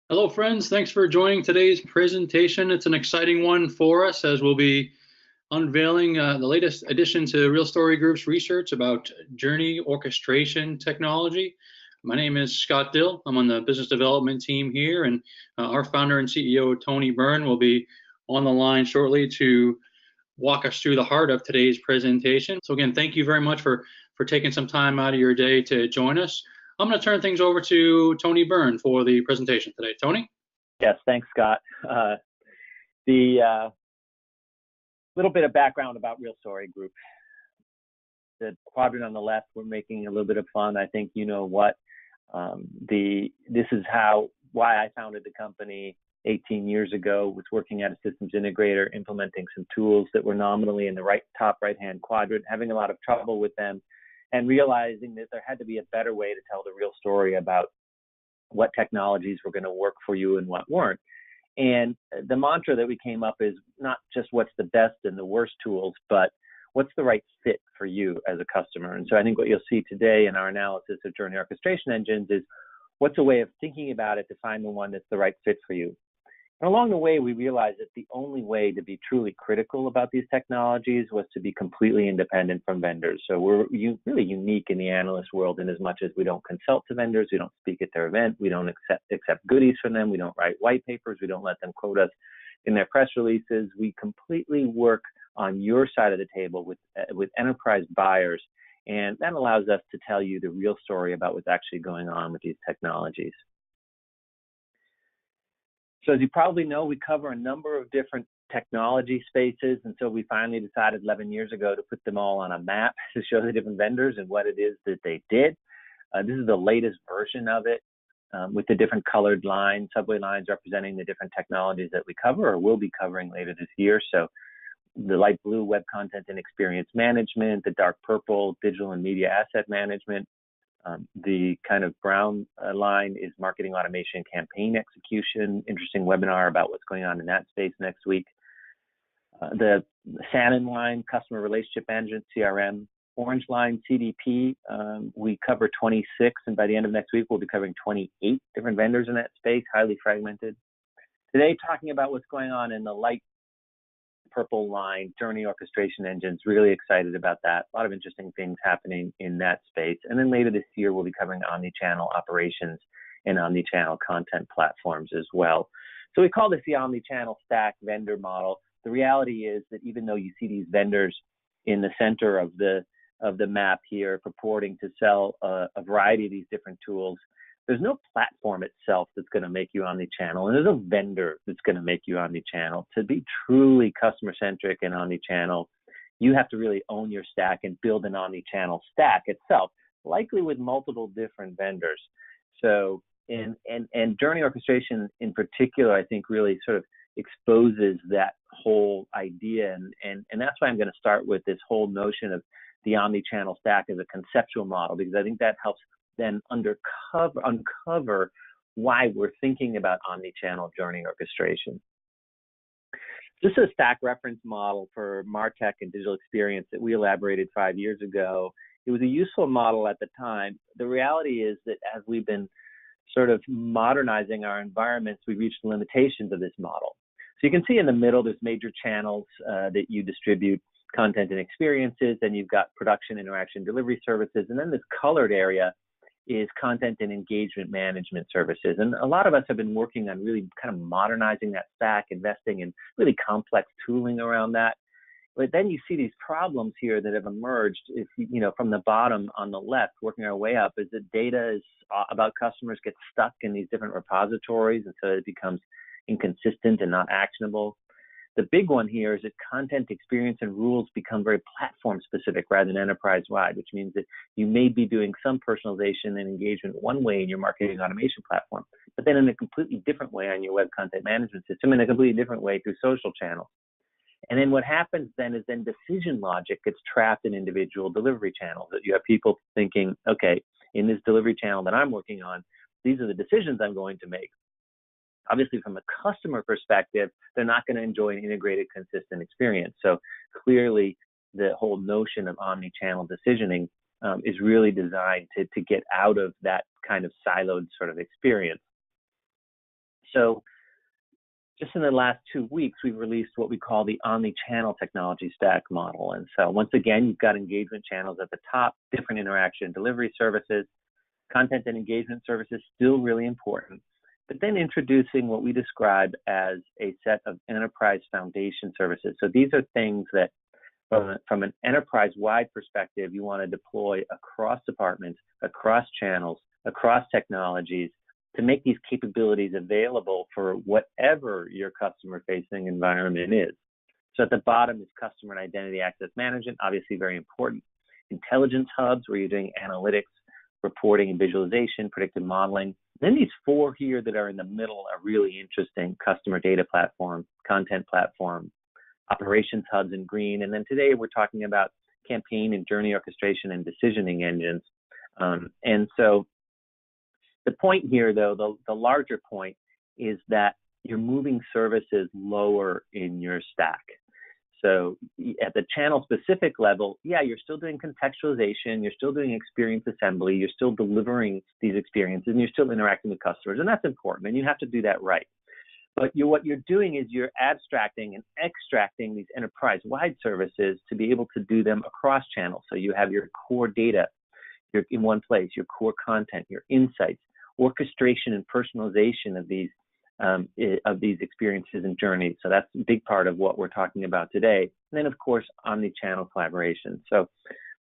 Hello, friends. Thanks for joining today's presentation. It's an exciting one for us as we'll be unveiling the latest addition to Real Story Group's research about journey orchestration technology. My name is Scott Dill. I'm on the business development team here, and our founder and CEO, Tony Byrne, will be on the line shortly to walk us through the heart of today's presentation. So again, thank you very much for taking some time out of your day to join us. I'm going to turn things over to Tony Byrne for the presentation today. Tony? Yes, thanks, Scott. The little bit of background about Real Story Group. The quadrant on the left, we're making a little bit of fun. I think you know what. This is why I founded the company 18 years ago, was working at a systems integrator, implementing some tools that were nominally in the top right-hand quadrant, having a lot of trouble with them, and realizing that there had to be a better way to tell the real story about what technologies were going to work for you and what weren't. And the mantra that we came up is not just what's the best and the worst tools, but what's the right fit for you as a customer. And so I think what you'll see today in our analysis of journey orchestration engines is what's a way of thinking about it to find the one that's the right fit for you. And along the way, we realized that the only way to be truly critical about these technologies was to be completely independent from vendors. So we're really unique in the analyst world in as much as we don't consult to vendors, we don't speak at their event, we don't accept goodies from them, we don't write white papers, we don't let them quote us in their press releases. We completely work on your side of the table with enterprise buyers, and that allows us to tell you the real story about what's actually going on with these technologies. So as you probably know, we cover a number of different technology spaces, and so we finally decided 11 years ago to put them all on a map to show the different vendors and what it is that they did. This is the latest version of it with the different colored lines, subway lines representing the different technologies that we cover or will be covering later this year. So the light blue, web content and experience management, the dark purple, digital and media asset management. The kind of brown line is marketing automation, campaign execution. Interesting webinar about what's going on in that space next week. The salmon line, customer relationship management, CRM. Orange line, CDP. We cover 26, and by the end of next week, we'll be covering 28 different vendors in that space, highly fragmented. Today, talking about what's going on in the light purple line, journey orchestration engines, really excited about that. A lot of interesting things happening in that space. And then later this year, we'll be covering omni-channel operations and omni-channel content platforms as well. So we call this the omni-channel stack vendor model. The reality is that even though you see these vendors in the center of the map here purporting to sell a variety of these different tools, there's no platform itself that's going to make you omni-channel, and there's no vendor that's going to make you omni-channel. To be truly customer-centric and omni-channel, you have to really own your stack and build an omni-channel stack itself, likely with multiple different vendors. So, and journey orchestration in particular, I think really sort of exposes that whole idea, and that's why I'm going to start with this whole notion of the omni-channel stack as a conceptual model, because I think that helps then uncover why we're thinking about omni-channel journey orchestration. This is a stack reference model for MarTech and digital experience that we elaborated 5 years ago. It was a useful model at the time. The reality is that as we've been sort of modernizing our environments, we've reached the limitations of this model. So you can see in the middle, there's major channels that you distribute content and experiences, and you've got production, interaction, delivery services, and then this colored area is content and engagement management services. And a lot of us have been working on really kind of modernizing that stack, investing in really complex tooling around that. But then you see these problems here that have emerged, if you know, from the bottom on the left, working our way up, is that data is about customers get stuck in these different repositories, and so it becomes inconsistent and not actionable. The big one here is that content, experience, and rules become very platform specific rather than enterprise wide, which means that you may be doing some personalization and engagement one way in your marketing automation platform, but then in a completely different way on your web content management system, in a completely different way through social channels. And then what happens then is then decision logic gets trapped in individual delivery channels. That you have people thinking, okay, in this delivery channel that I'm working on, these are the decisions I'm going to make. Obviously, from a customer perspective, they're not going to enjoy an integrated, consistent experience. So clearly, the whole notion of omni-channel decisioning is really designed to get out of that kind of siloed sort of experience. So just in the last 2 weeks, we've released what we call the omni-channel technology stack model. And so once again, you've got engagement channels at the top, different interaction delivery services, content and engagement services, still really important. But then introducing what we describe as a set of enterprise foundation services. So these are things that from an enterprise-wide perspective, you want to deploy across departments, across channels, across technologies, to make these capabilities available for whatever your customer-facing environment is. So at the bottom is customer and identity access management, obviously very important. Intelligence hubs, where you're doing analytics, reporting and visualization, predictive modeling. Then these 4 here that are in the middle are really interesting: customer data platform, content platform, operations hubs in green. And then today we're talking about campaign and journey orchestration and decisioning engines. And so the point here, though, the larger point is that you're moving services lower in your stack. So at the channel specific level, yeah, you're still doing contextualization, you're still doing experience assembly, you're still delivering these experiences, and you're still interacting with customers, and that's important, and you have to do that right. But what you're doing is you're abstracting and extracting these enterprise-wide services to be able to do them across channels. So you have your core data in one place, your core content, your insights, orchestration and personalization of these experiences and journeys. So that's a big part of what we're talking about today. And then, of course, omni-channel collaboration. So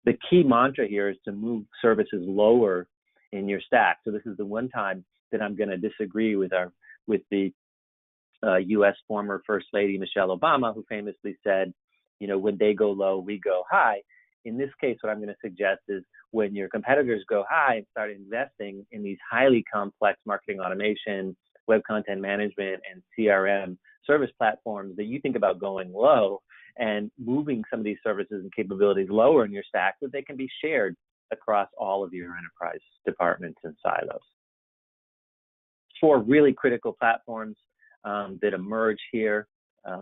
the key mantra here is to move services lower in your stack. So this is the one time that I'm going to disagree with the U.S. former First Lady Michelle Obama, who famously said, you know, when they go low, we go high. In this case, what I'm going to suggest is when your competitors go high and start investing in these highly complex marketing automation, web content management, and CRM service platforms, that you think about going low and moving some of these services and capabilities lower in your stack so that they can be shared across all of your enterprise departments and silos. 4 really critical platforms that emerge here.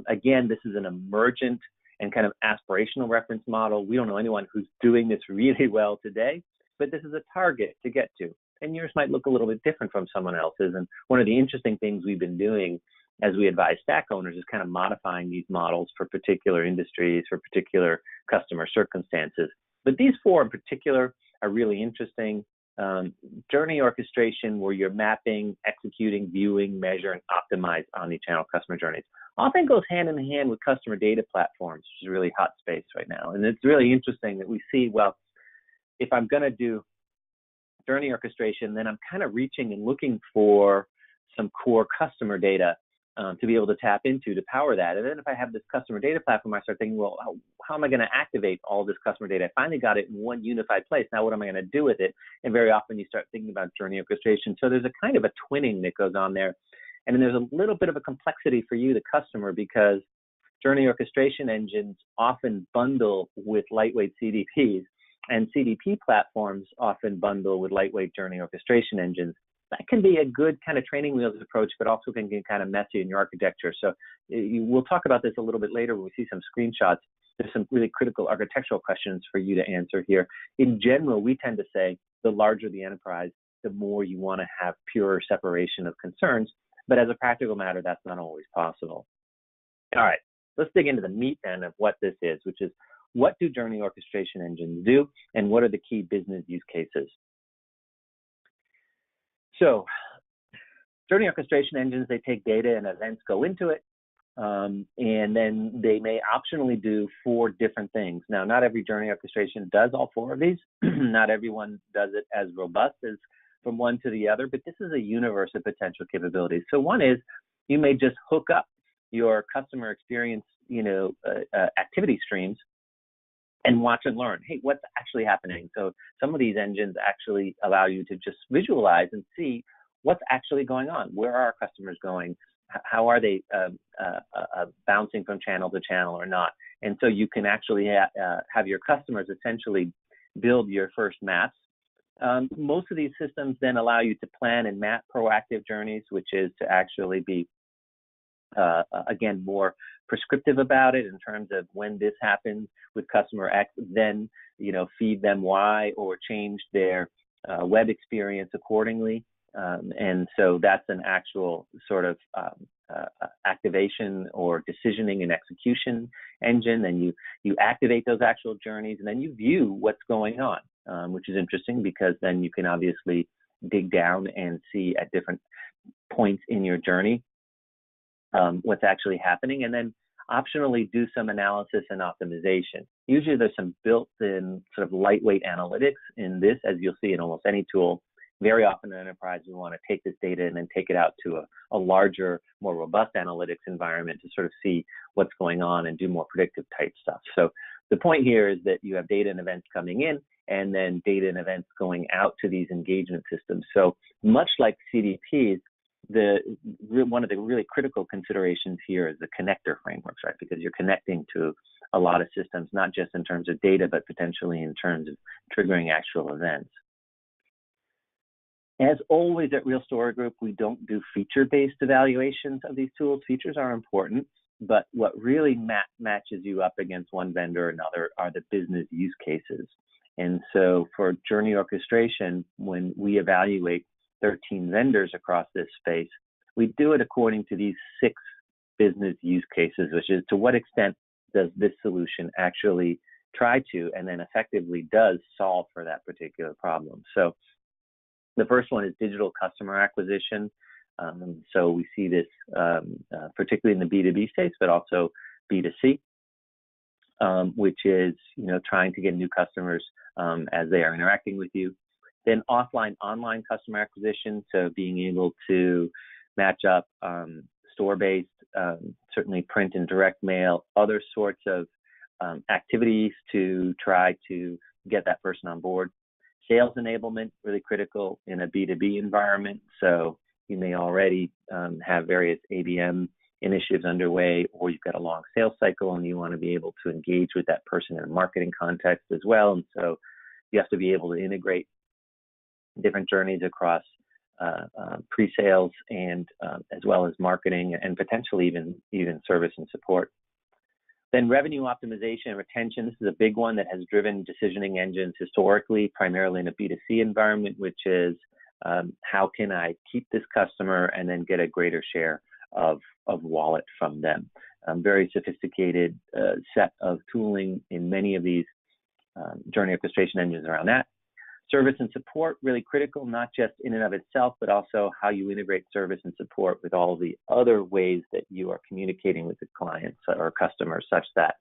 Again, this is an emergent and kind of aspirational reference model. We don't know anyone who's doing this really well today, but this is a target to get to. And yours might look a little bit different from someone else's. And one of the interesting things we've been doing as we advise stack owners is kind of modifying these models for particular industries, for particular customer circumstances. But these 4 in particular are really interesting. Journey orchestration, where you're mapping, executing, viewing, measure, and optimize omni-channel customer journeys, often goes hand in hand with customer data platforms, which is a really hot space right now. And it's really interesting that we see, well, if I'm going to do journey orchestration, then I'm kind of reaching and looking for some core customer data to be able to tap into to power that. And then if I have this customer data platform, I start thinking, well, how am I going to activate all this customer data? I finally got it in one unified place. Now what am I going to do with it? And very often you start thinking about journey orchestration. So there's a kind of a twinning that goes on there. And then there's a little bit of a complexity for you, the customer, because journey orchestration engines often bundle with lightweight CDPs, and CDP platforms often bundle with lightweight journey orchestration engines. That can be a good kind of training wheels approach, but also can get kind of messy in your architecture. So we'll talk about this a little bit later when we see some screenshots. There's some really critical architectural questions for you to answer here. In general, we tend to say the larger the enterprise, the more you want to have pure separation of concerns. But as a practical matter, that's not always possible. All right, let's dig into the meat then of what this is, which is what do journey orchestration engines do, and what are the key business use cases? So journey orchestration engines, they take data and events, go into it, and then they may optionally do 4 different things. Now, not every journey orchestration does all 4 of these. Not everyone does it as robust as from one to the other, but this is a universe of potential capabilities. So one is you may just hook up your customer experience, activity streams and watch and learn. Hey, what's actually happening? So some of these engines actually allow you to just visualize and see what's actually going on. Where are our customers going? How are they bouncing from channel to channel or not? And so you can actually have your customers essentially build your first maps. Most of these systems then allow you to plan and map proactive journeys, which is to actually be, again, more prescriptive about it in terms of when this happens with customer X, then feed them Y or change their web experience accordingly. And so that's an actual sort of activation or decisioning and execution engine. And you activate those actual journeys, and then you view what's going on, which is interesting because then you can obviously dig down and see at different points in your journey what's actually happening, and then optionally do some analysis and optimization. Usually there's some built-in sort of lightweight analytics in this, as you'll see in almost any tool. Very often in enterprise, we want to take this data and then take it out to a larger, more robust analytics environment to sort of see what's going on and do more predictive type stuff. So the point here is that you have data and events coming in, and then data and events going out to these engagement systems. So much like CDPs, one of the really critical considerations here is the connector frameworks, right? Because you're connecting to a lot of systems, not just in terms of data, but potentially in terms of triggering actual events. As always at Real Story Group, we don't do feature-based evaluations of these tools. Features are important, but what really matches you up against one vendor or another are the business use cases. And so for journey orchestration, when we evaluate 13 vendors across this space, we do it according to these 6 business use cases, which is to what extent does this solution actually try to and then effectively does solve for that particular problem. So the first one is digital customer acquisition. So we see this particularly in the B2B space, but also B2C, which is trying to get new customers as they are interacting with you. Then offline, online customer acquisition, so being able to match up store-based, certainly print and direct mail, other sorts of activities to try to get that person on board. Sales enablement, really critical in a B2B environment. So you may already have various ABM initiatives underway, or you've got a long sales cycle and you want to be able to engage with that person in a marketing context as well. And so you have to be able to integrate different journeys across pre-sales and as well as marketing and potentially even service and support. Then revenue optimization and retention. This is a big one that has driven decisioning engines historically, primarily in a B2C environment, which is how can I keep this customer and then get a greater share of wallet from them. Very sophisticated set of tooling in many of these journey orchestration engines around that. Service and support, really critical, not just in and of itself, but also how you integrate service and support with all the other ways that you are communicating with the clients or customers, such that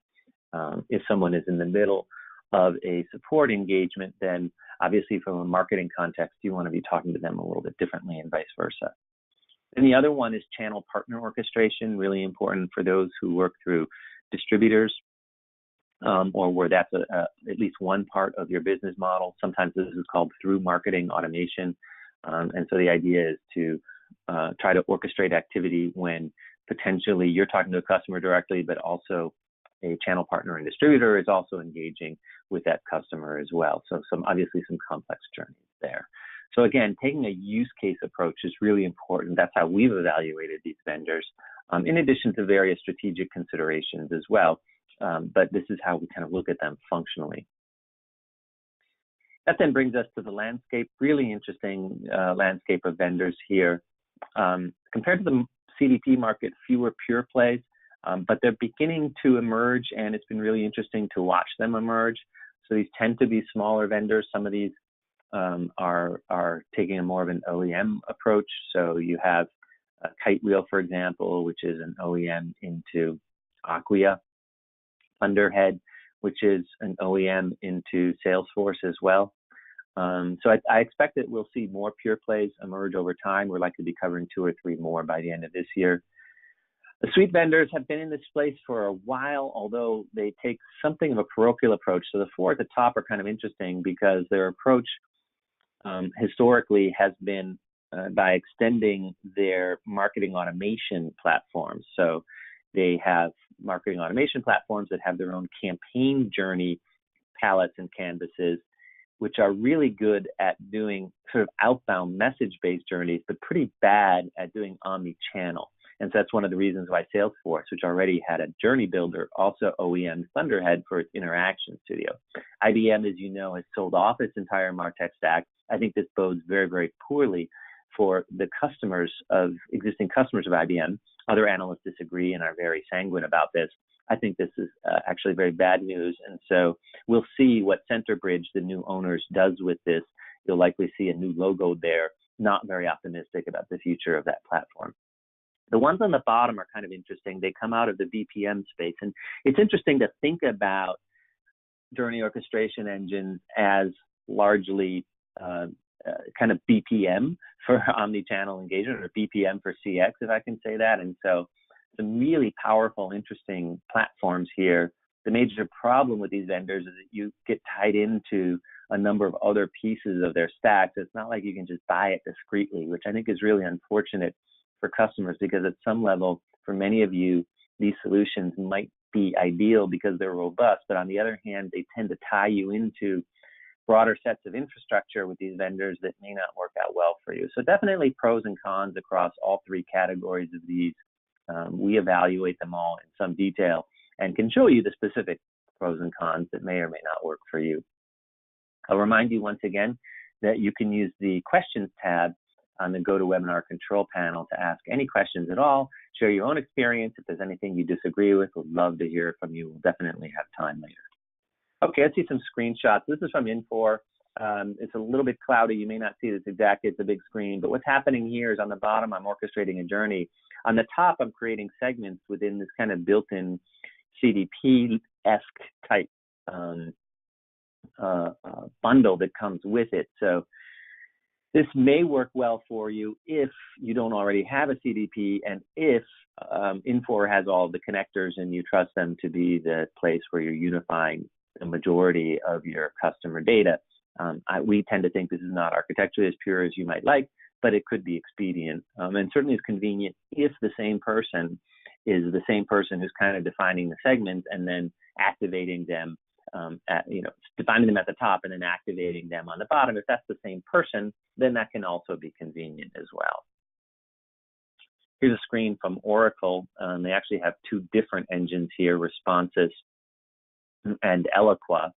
if someone is in the middle of a support engagement, then obviously from a marketing context, you want to be talking to them a little bit differently and vice versa. And the other one is channel partner orchestration, really important for those who work through distributors. Or where that's at least one part of your business model. Sometimes this is called through marketing automation. And so the idea is to try to orchestrate activity when potentially you're talking to a customer directly, but also a channel partner and distributor is also engaging with that customer as well. So obviously some complex journeys there. So again, taking a use case approach is really important. That's how we've evaluated these vendors, in addition to various strategic considerations as well. But this is how we kind of look at them functionally. That then brings us to the landscape, really interesting landscape of vendors here. Compared to the CDP market, fewer pure plays, but they're beginning to emerge, and it's been really interesting to watch them emerge. So these tend to be smaller vendors. Some of these are taking a more of an OEM approach. So you have Kite Wheel, for example, which is an OEM into Acquia. Underhead, which is an OEM into Salesforce as well. So I expect that we'll see more pure plays emerge over time. We're likely to be covering 2 or 3 more by the end of this year. The suite vendors have been in this place for a while, although they take something of a parochial approach. So the 4 at the top are kind of interesting because their approach historically has been by extending their marketing automation platforms. So they have marketing automation platforms that have their own campaign journey palettes and canvases, which are really good at doing sort of outbound message-based journeys, but pretty bad at doing omni-channel. And so that's one of the reasons why Salesforce, which already had a journey builder, also OEM Thunderhead for its interaction studio. IBM, as you know, has sold off its entire MarTech stack. I think this bodes very, very poorly for the existing customers of IBM. Other analysts disagree and are very sanguine about this. I think this is actually very bad news. And so we'll see what Centerbridge, the new owners, does with this. You'll likely see a new logo there. Not very optimistic about the future of that platform. The ones on the bottom are kind of interesting. They come out of the BPM space. And it's interesting to think about journey orchestration engines as largely kind of BPM for omni-channel engagement, or BPM for CX, if I can say that. And so some really powerful, interesting platforms here. The major problem with these vendors is that you get tied into a number of other pieces of their stack. So it's not like you can just buy it discreetly, which I think is really unfortunate for customers, because at some level, for many of you, these solutions might be ideal because they're robust, but on the other hand, they tend to tie you into broader sets of infrastructure with these vendors that may not work out well for you. So definitely pros and cons across all three categories of these. We evaluate them all in some detail and can show you the specific pros and cons that may or may not work for you. I'll remind you once again that you can use the questions tab on the GoToWebinar control panel to ask any questions at all, share your own experience. If there's anything you disagree with, we'd love to hear from you. We'll definitely have time later. Okay, let's see some screenshots. This is from Infor. It's a little bit cloudy. You may not see this exactly. It's a big screen. But what's happening here is on the bottom, I'm orchestrating a journey. On the top, I'm creating segments within this kind of built-in CDP-esque type bundle that comes with it. So this may work well for you if you don't already have a CDP, and if Infor has all the connectors and you trust them to be the place where you're unifying the majority of your customer data. We tend to think this is not architecturally as pure as you might like, but it could be expedient, and certainly is convenient if the same person is the same person who's kind of defining the segments and then activating them, defining them at the top and then activating them on the bottom. If that's the same person, then that can also be convenient as well. Here's a screen from Oracle. They actually have two different engines here, Responsis and Eloqua.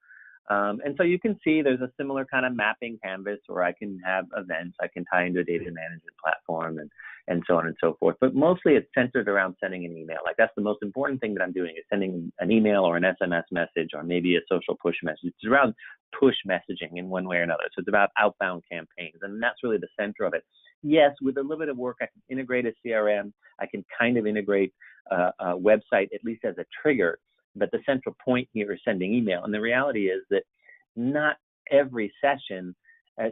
And so you can see there's a similar kind of mapping canvas where I can have events, I can tie into a data management platform, and so on and so forth. But mostly it's centered around sending an email. Like, that's the most important thing that I'm doing, is sending an email or an SMS message or maybe a social push message. It's around push messaging in one way or another. So it's about outbound campaigns, and that's really the center of it. Yes, with a little bit of work, I can integrate a CRM. I can kind of integrate a website, at least as a trigger. But the central point here is sending email. And the reality is that not every session,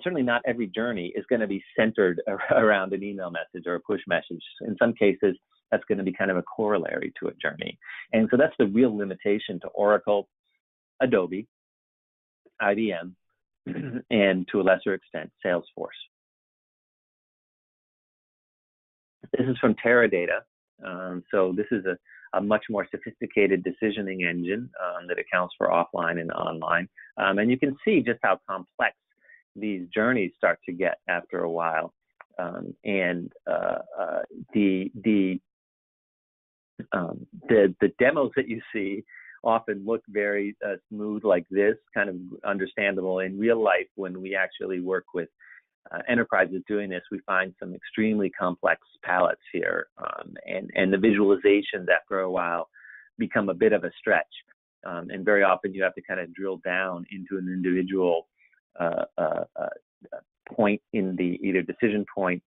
certainly not every journey, is going to be centered around an email message or a push message. In some cases, that's going to be kind of a corollary to a journey. And so that's the real limitation to Oracle, Adobe, IBM, and to a lesser extent, Salesforce. This is from Teradata. So this is a much more sophisticated decisioning engine that accounts for offline and online. And you can see just how complex these journeys start to get after a while. The demos that you see often look very smooth like this, kind of understandable. In real life, when we actually work with enterprises doing this, we find some extremely complex palettes here, and the visualizations after a while become a bit of a stretch. And very often you have to kind of drill down into an individual point in the either decision point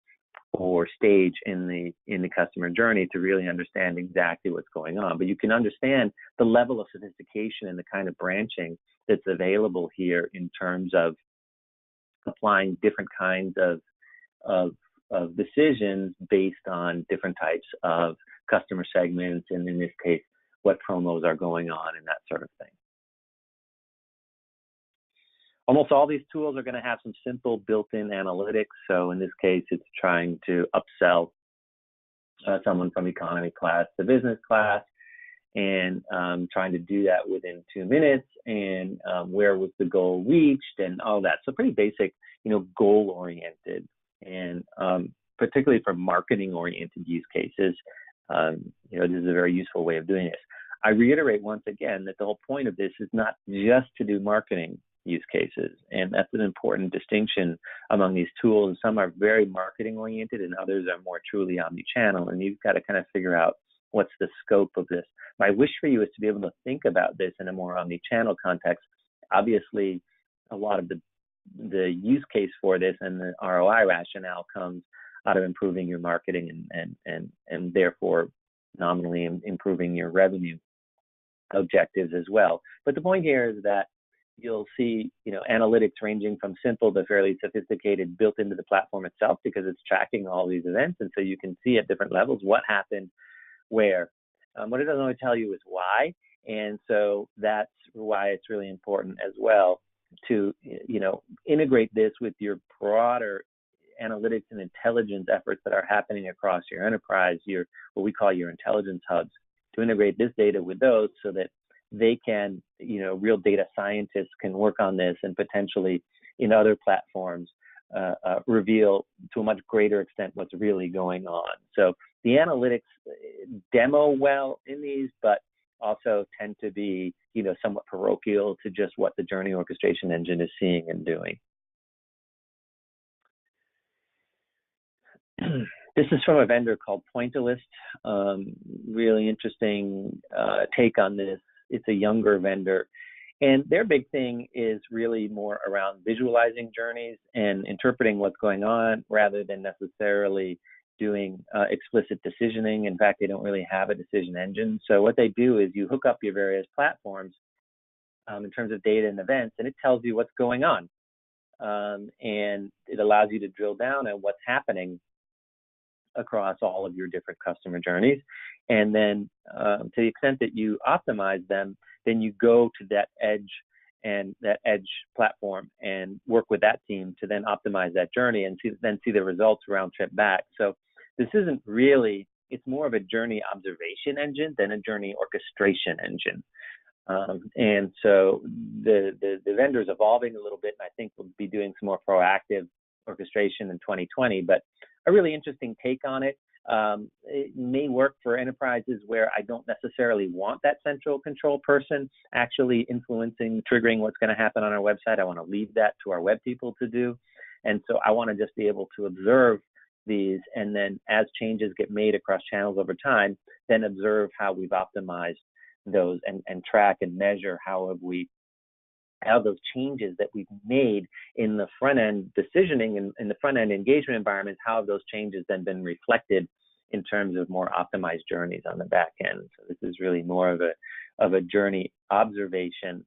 or stage in the customer journey to really understand exactly what's going on. But you can understand the level of sophistication and the kind of branching that's available here in terms of applying different kinds of decisions based on different types of customer segments, and in this case, what promos are going on and that sort of thing. Almost all these tools are going to have some simple built-in analytics. So in this case, it's trying to upsell someone from economy class to business class, and trying to do that within 2 minutes, and where was the goal reached, and all that. So pretty basic, goal-oriented, and particularly for marketing-oriented use cases, This is a very useful way of doing this. I reiterate once again that the whole point of this is not just to do marketing use cases, and that's an important distinction among these tools. Some are very marketing oriented and others are more truly omni-channel, and you've got to kind of figure out what's the scope of this. My wish for you is to be able to think about this in a more omni-channel context. Obviously, a lot of the use case for this and the ROI rationale comes out of improving your marketing and therefore nominally improving your revenue objectives as well. But the point here is that you'll see, analytics ranging from simple to fairly sophisticated built into the platform itself, because it's tracking all these events, and so you can see at different levels what happened where. What it doesn't really tell you is why, and so that's why it's really important as well to integrate this with your broader analytics and intelligence efforts that are happening across your enterprise, what we call your intelligence hubs, to integrate this data with those so that they can, real data scientists can work on this and potentially in other platforms reveal to a much greater extent what's really going on. So the analytics demo well in these, but also tend to be, somewhat parochial to just what the journey orchestration engine is seeing and doing. This is from a vendor called Pointillist. Really interesting take on this. It's a younger vendor, and their big thing is really more around visualizing journeys and interpreting what's going on rather than necessarily doing explicit decisioning. In fact, they don't really have a decision engine. So what they do is you hook up your various platforms in terms of data and events, and it tells you what's going on. And it allows you to drill down on what's happening across all of your different customer journeys. And then to the extent that you optimize them, then you go to that edge and that edge platform and work with that team to then optimize that journey and see the results round trip back. So this isn't really, it's more of a journey observation engine than a journey orchestration engine. And so the vendor is evolving a little bit, and I think we'll be doing some more proactive orchestration in 2020, but a really interesting take on it. It may work for enterprises where I don't necessarily want that central control person actually influencing, triggering what's going to happen on our website. I want to leave that to our web people to do. And so I want to just be able to observe these, and then as changes get made across channels over time, then observe how we've optimized those and track and measure how those changes that we've made in the front end decisioning and in the front end engagement environments, how have those changes then been reflected in terms of more optimized journeys on the back end. So this is really more of a journey observation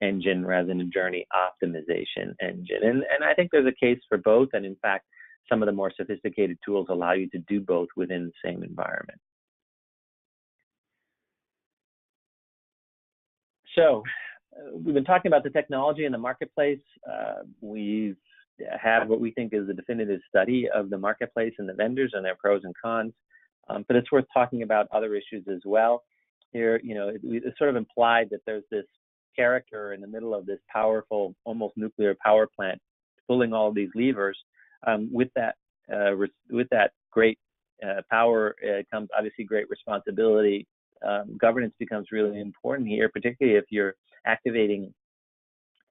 engine rather than a journey optimization engine. And I think there's a case for both. And in fact, some of the more sophisticated tools allow you to do both within the same environment. So we've been talking about the technology in the marketplace. We've had what we think is a definitive study of the marketplace and the vendors and their pros and cons. But it's worth talking about other issues as well. Here, it's sort of implied that there's this character in the middle of this powerful, almost nuclear power plant, pulling all of these levers. With that great power comes obviously great responsibility. Governance becomes really important here, particularly if you're activating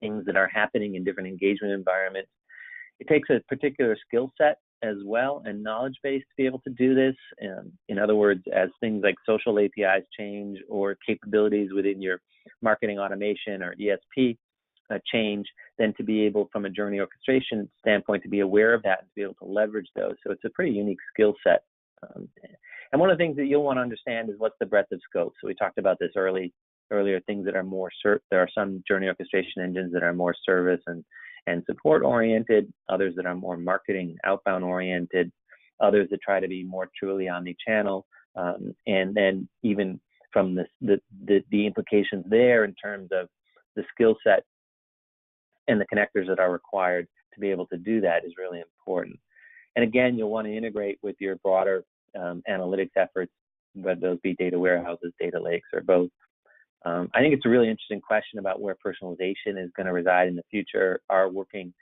things that are happening in different engagement environments. It takes a particular skill set as well and knowledge base to be able to do this. In other words, as things like social APIs change or capabilities within your marketing automation or ESP change, then to be able, from a journey orchestration standpoint, to be aware of that and to be able to leverage those. So it's a pretty unique skill set. And one of the things that you'll want to understand is what's the breadth of scope. So we talked about this earlier, things that are more, there are some journey orchestration engines that are more service and support oriented, others that are more marketing outbound oriented, others that try to be more truly omni-channel. And then even from the implications there in terms of the skill set and the connectors that are required to be able to do that is really important. And again, you'll want to integrate with your broader analytics efforts, whether those be data warehouses, data lakes, or both. I think it's a really interesting question about where personalization is going to reside in the future. Our working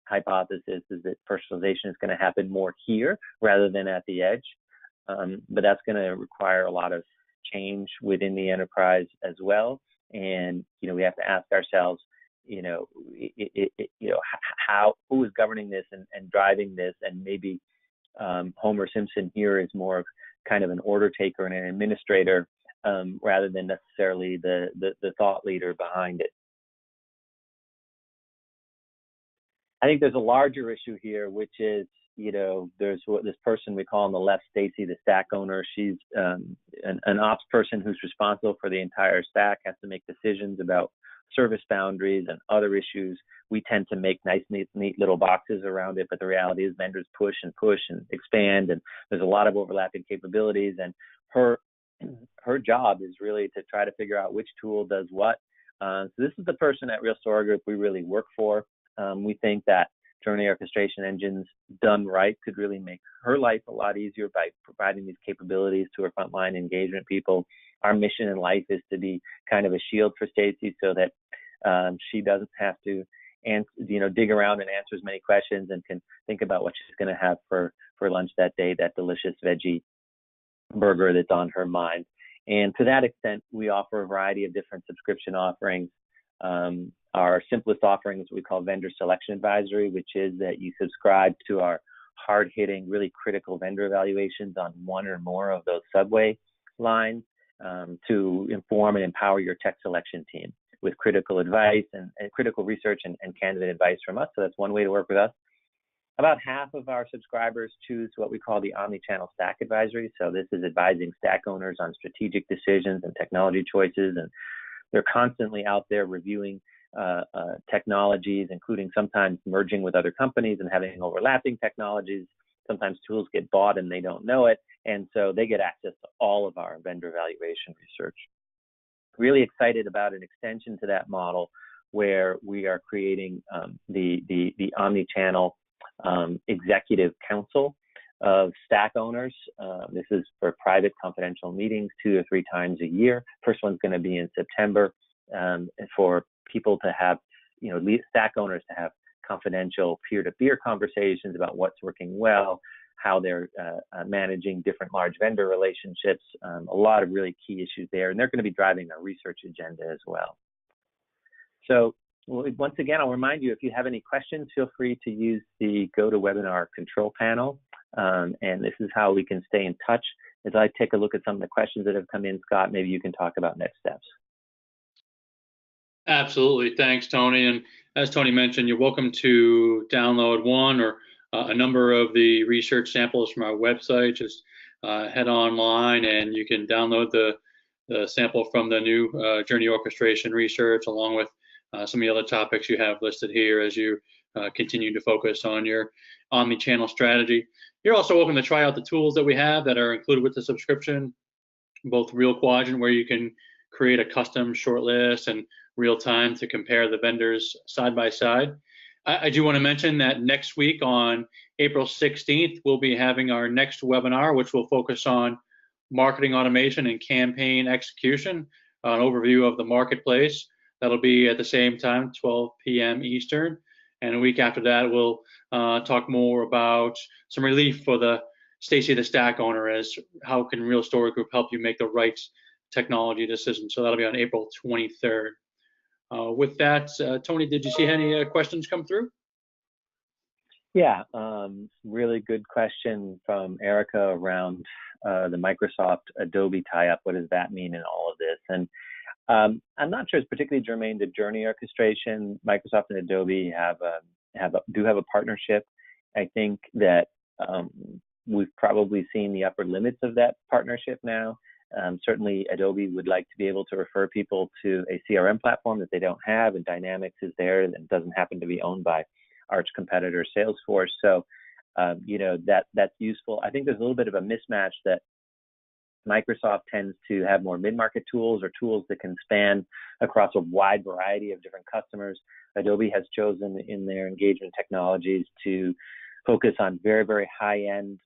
hypothesis is that personalization is going to happen more here rather than at the edge. but that's going to require a lot of change within the enterprise as well. And we have to ask ourselves, who is governing this and driving this, and maybe Homer Simpson here is more of kind of an order taker and an administrator rather than necessarily the thought leader behind it. I think there's a larger issue here, which is, there's this person we call on the left, Stacy, the stack owner. She's an ops person who's responsible for the entire stack, has to make decisions about service boundaries and other issues. We tend to make nice, neat little boxes around it, but the reality is vendors push and expand, and there's a lot of overlapping capabilities. And her job is really to try to figure out which tool does what. So this is the person at Real Story Group we really work for. We think that Journey Orchestration Engines done right could really make her life a lot easier by providing these capabilities to her frontline engagement people. Our mission in life is to be kind of a shield for Stacy so that she doesn't have to dig around and answer as many questions, and can think about what she's going to have for lunch that day, that delicious veggie burger that's on her mind. And to that extent, we offer a variety of different subscription offerings. Our simplest offering is what we call Vendor Selection Advisory, which is that you subscribe to our hard-hitting, really critical vendor evaluations on one or more of those subway lines to inform and empower your tech selection team with critical advice and critical research and candidate advice from us. So that's one way to work with us. About half of our subscribers choose what we call the omni-channel stack advisory. So this is advising stack owners on strategic decisions and technology choices, and they're constantly out there reviewing technologies, including sometimes merging with other companies and having overlapping technologies. Sometimes tools get bought and they don't know it, and so they get access to all of our vendor evaluation research. Really excited about an extension to that model, where we are creating the omni-channel executive council of stack owners. This is for private confidential meetings 2 or 3 times a year. First one's going to be in September, for people to have, stack owners to have confidential peer-to-peer conversations about what's working well, how they're managing different large vendor relationships, a lot of really key issues there. And they're going to be driving our research agenda as well. So once again, I'll remind you, if you have any questions, feel free to use the GoToWebinar control panel. And this is how we can stay in touch. As I take a look at some of the questions that have come in, Scott, maybe you can talk about next steps. Absolutely. Thanks, Tony. And as Tony mentioned, you're welcome to download one or a number of the research samples from our website. Just head online and you can download the sample from the new Journey Orchestration research, along with some of the other topics you have listed here as you continue to focus on your omni-channel strategy. You're also welcome to try out the tools that we have that are included with the subscription, both Real Quadrant, where you can create a custom shortlist, and real time to compare the vendors side by side. I do want to mention that next week on April 16th, we'll be having our next webinar, which will focus on marketing automation and campaign execution, an overview of the marketplace. That'll be at the same time, 12 p.m. Eastern. And a week after that, we'll talk more about some relief for the Stacy, the stack owner, as how can Real Story Group help you make the right technology decision. So that'll be on April 23rd. With that, Tony, did you see any questions come through? Yeah, really good question from Erica around the Microsoft Adobe tie-up. What does that mean in all of this? And I'm not sure it's particularly germane to Journey Orchestration. Microsoft and Adobe do have a partnership. I think that we've probably seen the upper limits of that partnership now. Certainly, Adobe would like to be able to refer people to a CRM platform that they don't have, and Dynamics is there and doesn't happen to be owned by arch competitor Salesforce. So, that's useful. I think there's a little bit of a mismatch that Microsoft tends to have more mid-market tools, or tools that can span across a wide variety of different customers. Adobe has chosen in their engagement technologies to focus on very, very high-end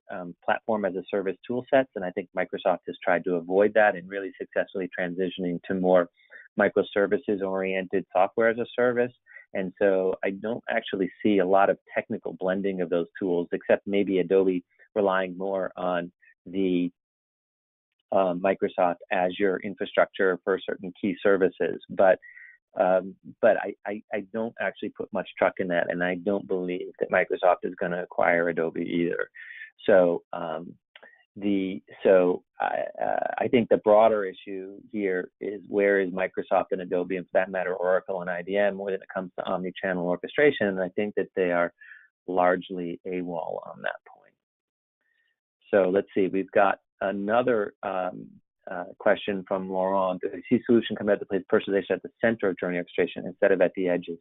platform as a service tool sets. And I think Microsoft has tried to avoid that and really successfully transitioning to more microservices-oriented software as a service. And so I don't actually see a lot of technical blending of those tools, except maybe Adobe relying more on the Microsoft Azure infrastructure for certain key services, but I don't actually put much truck in that, and I don't believe that Microsoft is going to acquire Adobe either. So I think the broader issue here is where is Microsoft and Adobe, and for that matter, Oracle and IBM, when it comes to omni-channel orchestration. And I think that they are largely AWOL on that point. So let's see, we've got another question from Laurent. Do you see solution come out to place personalization at the center of journey orchestration instead of at the edges?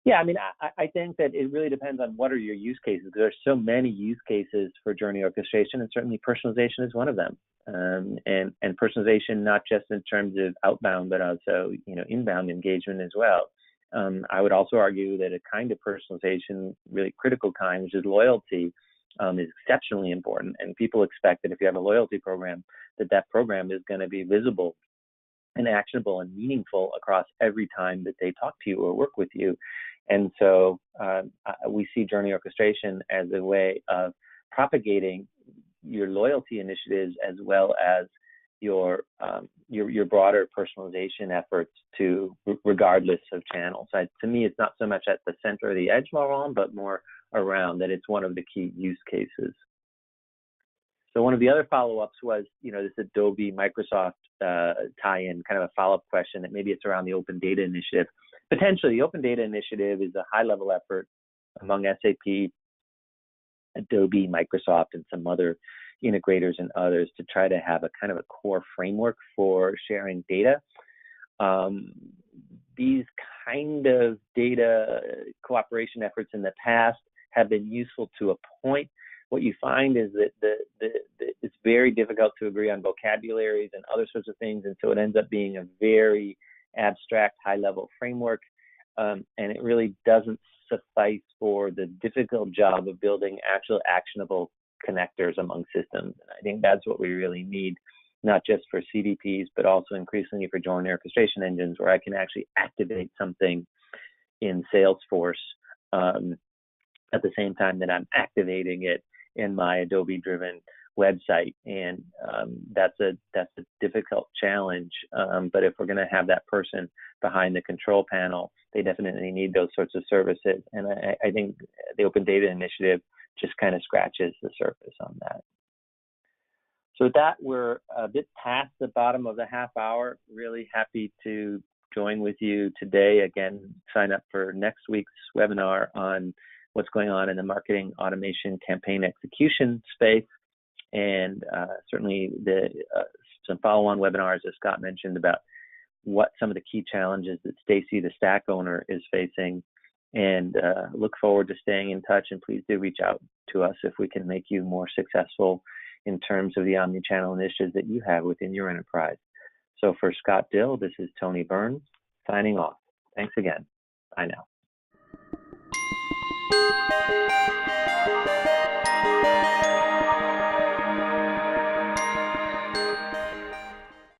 Yeah, I mean, I think that it really depends on what are your use cases. There are so many use cases for journey orchestration, and certainly personalization is one of them. And personalization, not just in terms of outbound, but also, you know, inbound engagement as well. I would also argue that a kind of personalization, really critical kind, which is loyalty, is exceptionally important. And people expect that if you have a loyalty program, that program is going to be visible and actionable and meaningful across every time that they talk to you or work with you. And so we see journey orchestration as a way of propagating your loyalty initiatives as well as your broader personalization efforts to regardless of channels. To me, it's not so much at the center or the edge, Laurent, but more around that it's one of the key use cases. So one of the other follow-ups was, you know, this Adobe Microsoft tie-in, kind of a follow-up question that maybe it's around the Open Data Initiative. Potentially, the Open Data Initiative is a high-level effort among SAP, Adobe, Microsoft, and some other integrators and others to try to have a kind of a core framework for sharing data. These kind of data cooperation efforts in the past have been useful to a point. What you find is that it's very difficult to agree on vocabularies and other sorts of things, and so it ends up being a very abstract, high-level framework, and it really doesn't suffice for the difficult job of building actual actionable connectors among systems. And I think that's what we really need, not just for CDPs, but also increasingly for joint orchestration engines, where I can actually activate something in Salesforce at the same time that I'm activating it in my Adobe-driven website. And that's a difficult challenge. But if we're going to have that person behind the control panel, they definitely need those sorts of services. And I think the Open Data Initiative just kind of scratches the surface on that. So with that, we're a bit past the bottom of the half hour. Really happy to join with you today. Again, sign up for next week's webinar on what's going on in the marketing automation campaign execution space. And certainly some follow-on webinars, as Scott mentioned, about what some of the key challenges that Stacy, the Stack owner, is facing. And look forward to staying in touch. And please do reach out to us if we can make you more successful in terms of the omni-channel initiatives that you have within your enterprise. So for Scott Dill, this is Tony Byrne signing off. Thanks again. Bye now.